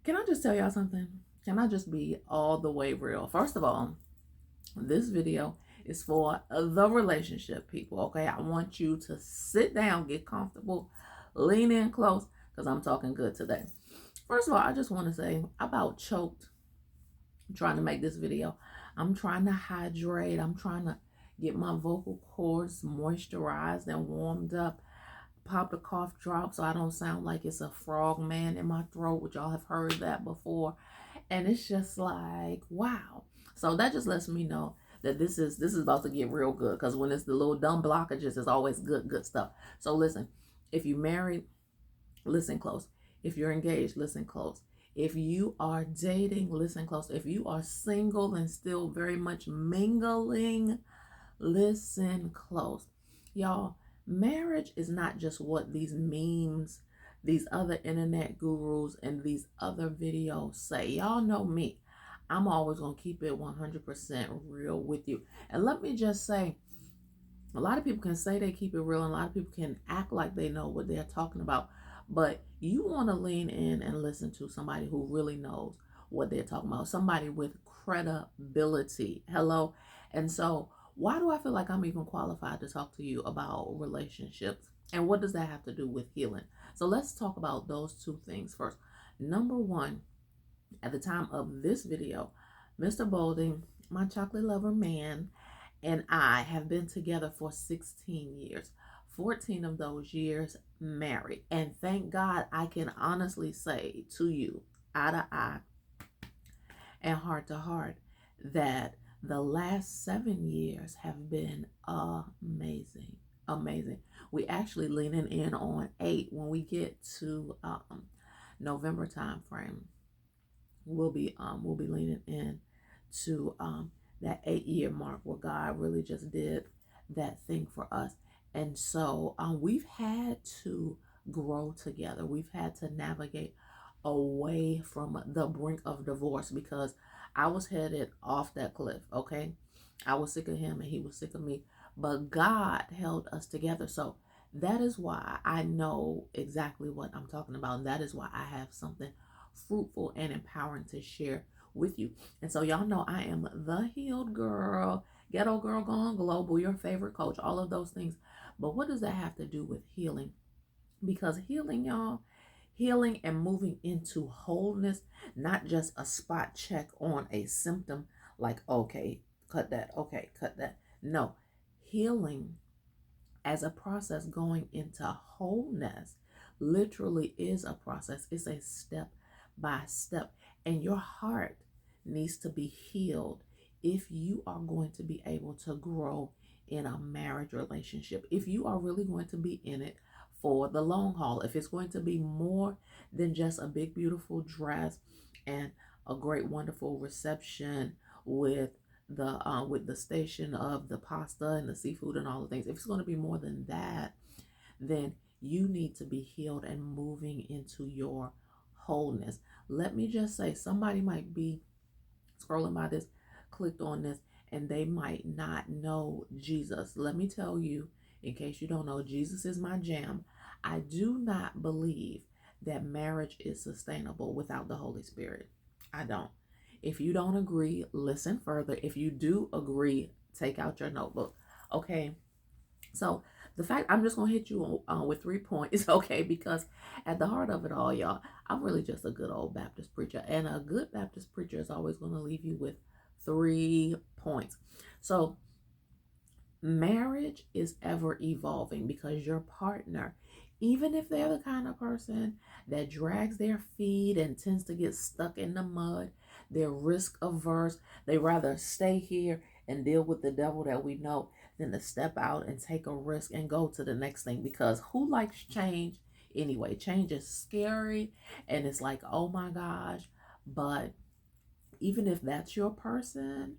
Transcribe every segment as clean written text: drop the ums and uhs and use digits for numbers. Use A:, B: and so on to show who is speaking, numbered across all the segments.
A: Can I just tell y'all something? Can I just be all the way real? First of all, this video is for the relationship people, okay? I want you to sit down, get comfortable, lean in close, because I'm talking good today. First of all, I just want to say about choked. I'm trying to make this video. I'm trying to hydrate. I'm trying to get my vocal cords moisturized and warmed up. Pop a cough drop so I don't sound like it's a frog man in my throat, which y'all have heard that before. And it's just like, wow. So that just lets me know that this is about to get real good, because when it's the little dumb blockages, it's always good stuff. So listen, if you married, listen close. If you're engaged, listen close. If you are dating, listen close. If you are single and still very much mingling, listen close. Y'all, marriage is not just what these memes, these other internet gurus, and these other videos say. Y'all know me. I'm always going to keep it 100% real with you. And let me just say, a lot of people can say they keep it real, and a lot of people can act like they know what they're talking about. But you want to lean in and listen to somebody who really knows what they're talking about, somebody with credibility. Hello. And so, why do I feel like I'm even qualified to talk to you about relationships? And what does that have to do with healing? So, let's talk about those two things first. Number one, at the time of this video, Mr. Bolding, my chocolate lover man, and I have been together for 16 years. 14 of those years married. And thank God I can honestly say to you, eye to eye and heart to heart, that the last 7 years have been amazing. Amazing. We actually leaning in on 8 when we get to November time frame. We'll be leaning in to that 8-year mark where God really just did that thing for us. And so we've had to grow together. We've had to navigate away from the brink of divorce, because I was headed off that cliff, okay? I was sick of him and he was sick of me, but God held us together. So that is why I know exactly what I'm talking about. And that is why I have something fruitful and empowering to share with you. And so y'all know I am the healed girl, ghetto girl gone global, your favorite coach, all of those things. But what does that have to do with healing? Because healing, y'all, healing and moving into wholeness, not just a spot check on a symptom like, okay, cut that, okay, cut that. No, healing as a process going into wholeness literally is a process. It's a step by step. And your heart needs to be healed if you are going to be able to grow in a marriage relationship. If you are really going to be in it for the long haul, if it's going to be more than just a big, beautiful dress and a great, wonderful reception with the station of the pasta and the seafood and all the things, if it's going to be more than that, then you need to be healed and moving into your wholeness. Let me just say, somebody might be scrolling by this, clicked on this, and they might not know Jesus. Let me tell you, in case you don't know, Jesus is my jam. I do not believe that marriage is sustainable without the Holy Spirit. I don't. If you don't agree, listen further. If you do agree, take out your notebook. Okay. So the fact, I'm just going to hit you with 3 points, okay? Because at the heart of it all, y'all, I'm really just a good old Baptist preacher. And a good Baptist preacher is always going to leave you with 3 points. So marriage is ever evolving, because your partner, even if they're the kind of person that drags their feet and tends to get stuck in the mud, they're risk averse, they rather stay here and deal with the devil that we know than to step out and take a risk and go to the next thing. Because who likes change anyway? Change is scary and it's like, oh my gosh. But even if that's your person,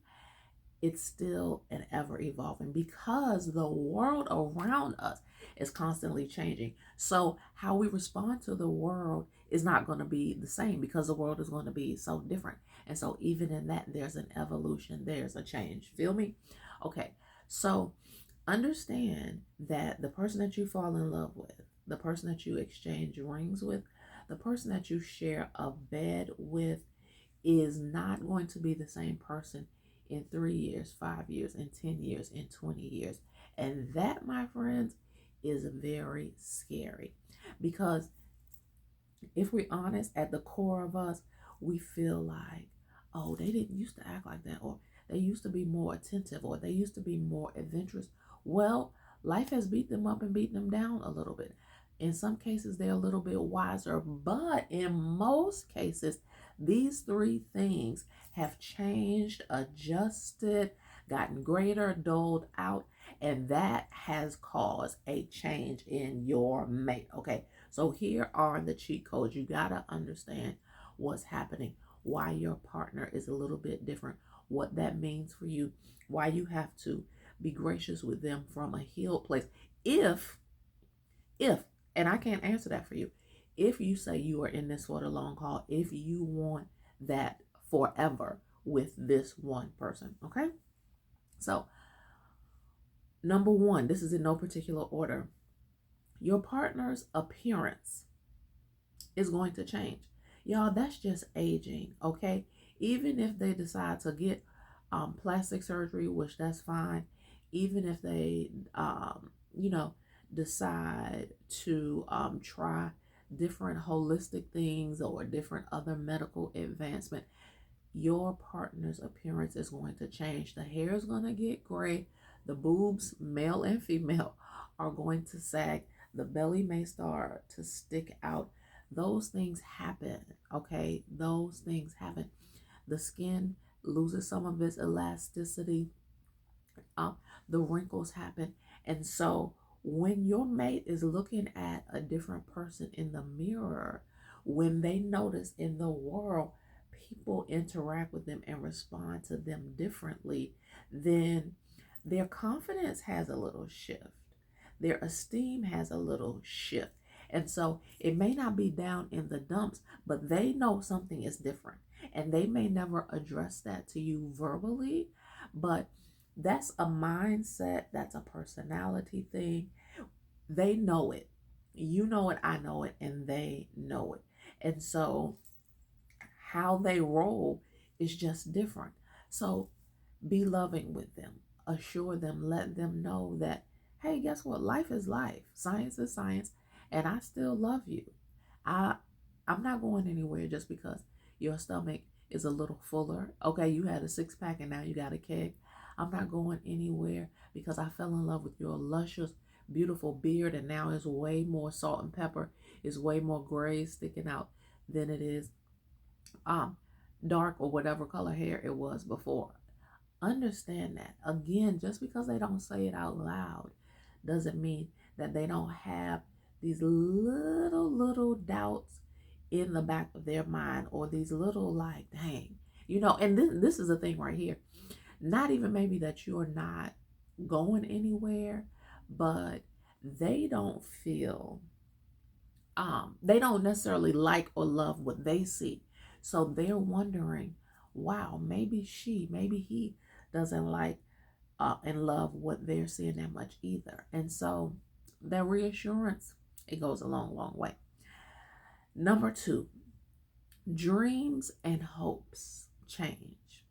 A: it's still an ever evolving, because the world around us is constantly changing. So how we respond to the world is not going to be the same, because the world is going to be so different. And so even in that, there's an evolution, there's a change. Feel me? Okay. So understand that the person that you fall in love with, the person that you exchange rings with, the the person that you share a bed with is not going to be the same person in 3 years, 5 years, in 10 years, in 20 years. And that, my friends, is very scary, because if we're honest, at the core of us, we feel like, oh, they didn't used to act like that, or they used to be more attentive, or they used to be more adventurous. Well, life has beat them up and beat them down a little bit. In some cases, they're a little bit wiser, but in most cases, these three things have changed, adjusted, gotten greater, doled out, and that has caused a change in your mate. Okay, so here are the cheat codes. You gotta understand what's happening, why your partner is a little bit different, what that means for you, why you have to be gracious with them from a healed place. If, and I can't answer that for you, if you say you are in this for the long haul, if you want that forever with this one person, okay? So, number one, this is in no particular order. Your partner's appearance is going to change. Y'all, that's just aging, okay? Even if they decide to get plastic surgery, which that's fine. Even if they, decide to try different holistic things or different other medical advancement, your partner's appearance is going to change. The hair is going to get gray. The boobs, male and female, are going to sag. The belly may start to stick out. Those things happen, okay? Those things happen. The skin loses some of its elasticity. The wrinkles happen. And so when your mate is looking at a different person in the mirror, when they notice in the world people interact with them and respond to them differently, then their confidence has a little shift. Their esteem has a little shift. And so it may not be down in the dumps, but they know something is different. And they may never address that to you verbally, but that's a mindset, that's a personality thing. They know it. You know it, I know it, and they know it. And so how they roll is just different. So be loving with them. Assure them, let them know that, hey, guess what? Life is life. Science is science, and I still love you. I'm not going anywhere just because your stomach is a little fuller. Okay, you had a six-pack and now you got a keg. I'm not going anywhere because I fell in love with your luscious, beautiful beard, and now it's way more salt and pepper. It's way more gray sticking out than it is dark or whatever color hair it was before. Understand that. Again, just because they don't say it out loud doesn't mean that they don't have these little doubts in the back of their mind, or these little like, dang, and this is the thing right here. Not even maybe that you're not going anywhere, but they don't feel, they don't necessarily like or love what they see. So they're wondering, wow, maybe he doesn't like and love what they're seeing that much either. And so that reassurance, it goes a long way. Number two, dreams and hopes change.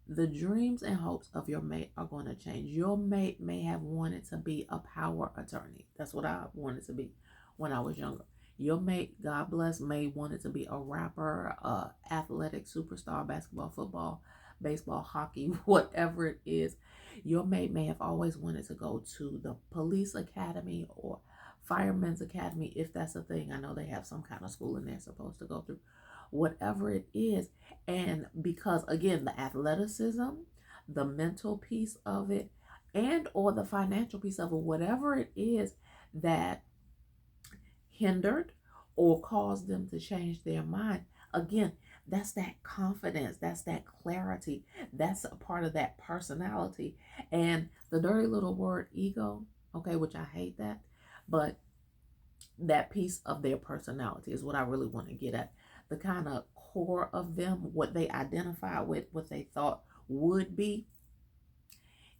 A: The dreams and hopes of your mate are going to change. Your mate may have wanted to be a power attorney. That's what I wanted to be when I was younger. Your mate, God bless, may wanted to be a rapper, athletic superstar, basketball, football, baseball, hockey, whatever it is. Your mate may have always wanted to go to the police academy or fireman's academy, if that's a thing. I know they have some kind of schooling they're supposed to go through. Whatever it is. And because, again, the athleticism, the mental piece of it, and or the financial piece of it, whatever it is that hindered or caused them to change their mind, again, that's that confidence, that's that clarity, that's a part of that personality. And the dirty little word ego, okay, which I hate that, but that piece of their personality is what I really want to get at. The kind of core of them, what they identify with, what they thought would be,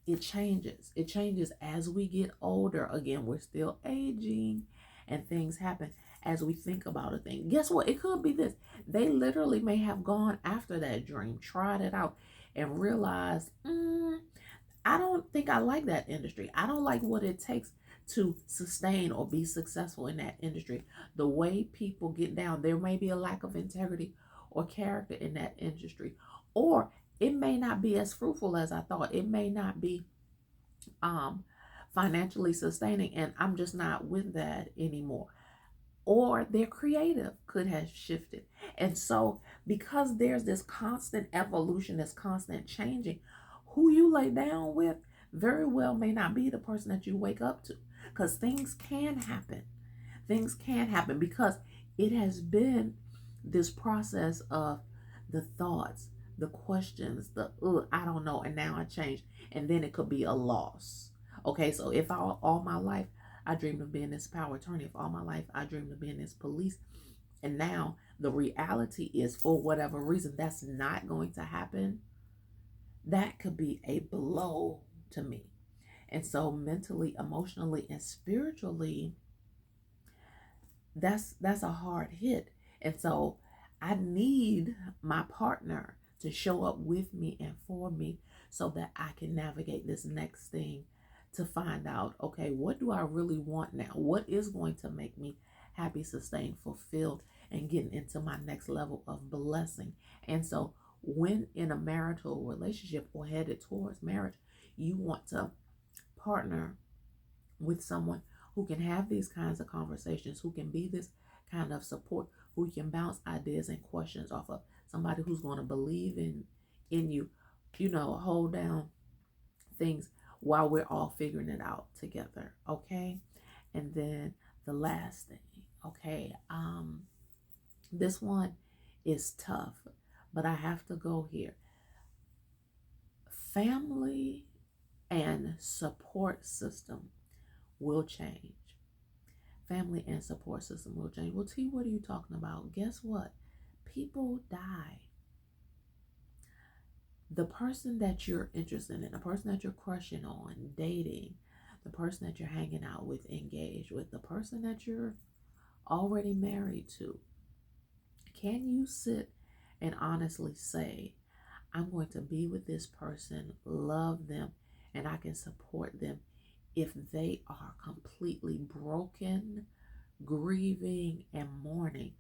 A: it changes. It changes as we get older. Again, we're still aging and things happen. as we think about a thing. Guess what? It could be this. They literally may have gone after that dream, tried it out, and realized, I don't think I like that industry. I don't like what it takes to sustain or be successful in that industry. The way people get down, there may be a lack of integrity or character in that industry. Or it may not be as fruitful as I thought. It may not be um financially sustaining, and I'm just not with that anymore. Or their creative could have shifted. And so, because there's this constant evolution, this constant changing, who you lay down with very well may not be the person that you wake up to. Because things can happen. Things can happen because it has been this process of the thoughts, the questions, I don't know, and now I changed. And then it could be a loss. Okay, so if all my life I dreamed of being this power attorney, if all my life I dreamed of being this police, and now the reality is, for whatever reason, that's not going to happen, that could be a blow to me. And so mentally, emotionally, and spiritually, that's a hard hit. And so I need my partner to show up with me and for me so that I can navigate this next thing, to find out, okay, what do I really want now? What is going to make me happy, sustained, fulfilled, and getting into my next level of blessing? And so when in a marital relationship or headed towards marriage, you want to partner with someone who can have these kinds of conversations, who can be this kind of support, who can bounce ideas and questions off of, somebody who's going to believe in you, hold down things while we're all figuring it out together. Okay. And then the last thing, okay, this one is tough, but I have to go here. Family and support system will change. Family and support system will change. Well, T, what are you talking about? Guess what? People die. The person that you're interested in, the person that you're crushing on, dating, the person that you're hanging out with, engaged with, the person that you're already married to, can you sit and honestly say, I'm going to be with this person, love them, and I can support them if they are completely broken, grieving, and mourning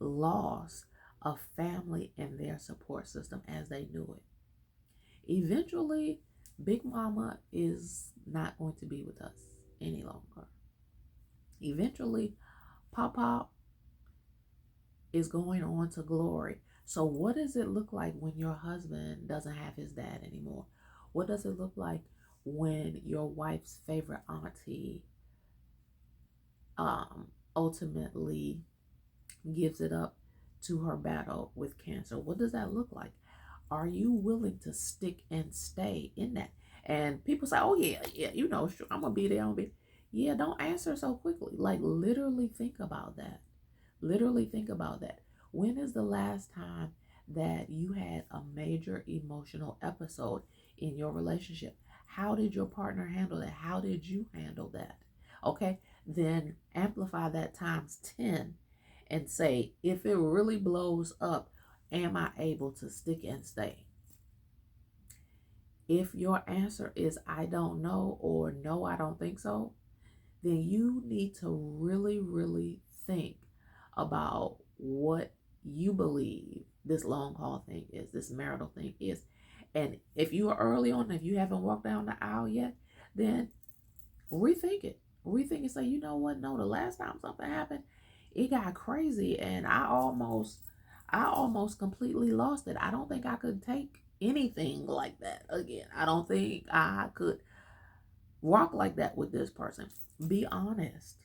A: loss of family and their support system as they knew it? Eventually, Big Mama is not going to be with us any longer. Eventually, Papa is going on to glory. So what does it look like when your husband doesn't have his dad anymore? What does it look like when your wife's favorite auntie ultimately gives it up to her battle with cancer? What does that look like? Are you willing to stick and stay in that? And people say, oh yeah, sure, I'm gonna be there. Yeah, don't answer so quickly. Like, literally think about that. Literally think about that. When is the last time that you had a major emotional episode in your relationship? How did your partner handle that? How did you handle that? Okay, then amplify that times 10 and say, if it really blows up, am I able to stick and stay? If your answer is I don't know, or no, I don't think so, then you need to really, really think about what you believe this long haul thing is, this marital thing is. And if you are early on, if you haven't walked down the aisle yet, then rethink it. Rethink and say, you know what? No, the last time something happened, it got crazy and I almost completely lost it. I don't think I could take anything like that again. I don't think I could walk like that with this person. Be honest.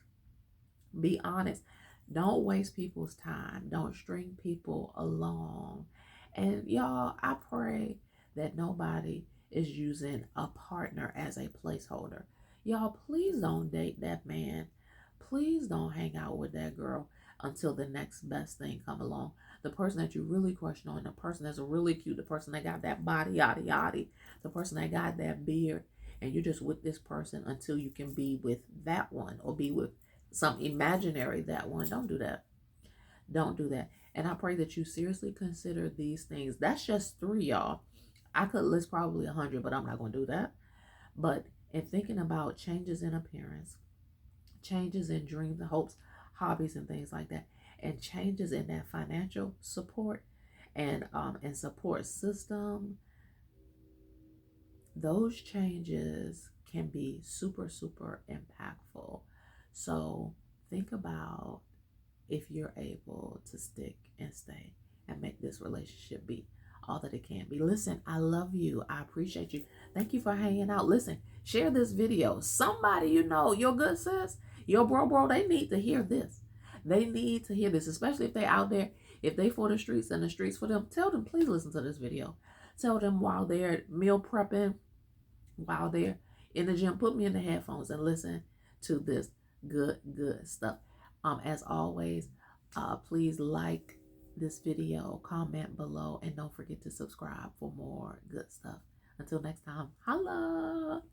A: Be honest. Don't waste people's time. Don't string people along. And y'all, I pray that nobody is using a partner as a placeholder. Y'all, please don't date that man. Please don't hang out with that girl until the next best thing come along. The person that you really crushing on, the person that's really cute, the person that got that body, yada yada, the person that got that beard, and you're just with this person until you can be with that one or be with some imaginary that one. Don't do that. Don't do that. And I pray that you seriously consider these things. That's just three, y'all. I could list probably 100, but I'm not going to do that. But in thinking about changes in appearance, changes in dreams and hopes, hobbies, and things like that, and changes in that financial support and support system, those changes can be super, super impactful. So think about if you're able to stick and stay and make this relationship be all that it can be. Listen, I love you. I appreciate you. Thank you for hanging out. Listen, share this video. Somebody you know, your good sis, your bro, they need to hear this. They need to hear this, especially if they're out there, if they for the streets and the streets for them. Tell them, please listen to this video. Tell them while they're meal prepping, while they're in the gym, put me in the headphones and listen to this good stuff. As always, please like this video, comment below, and don't forget to subscribe for more good stuff. Until next time, holla.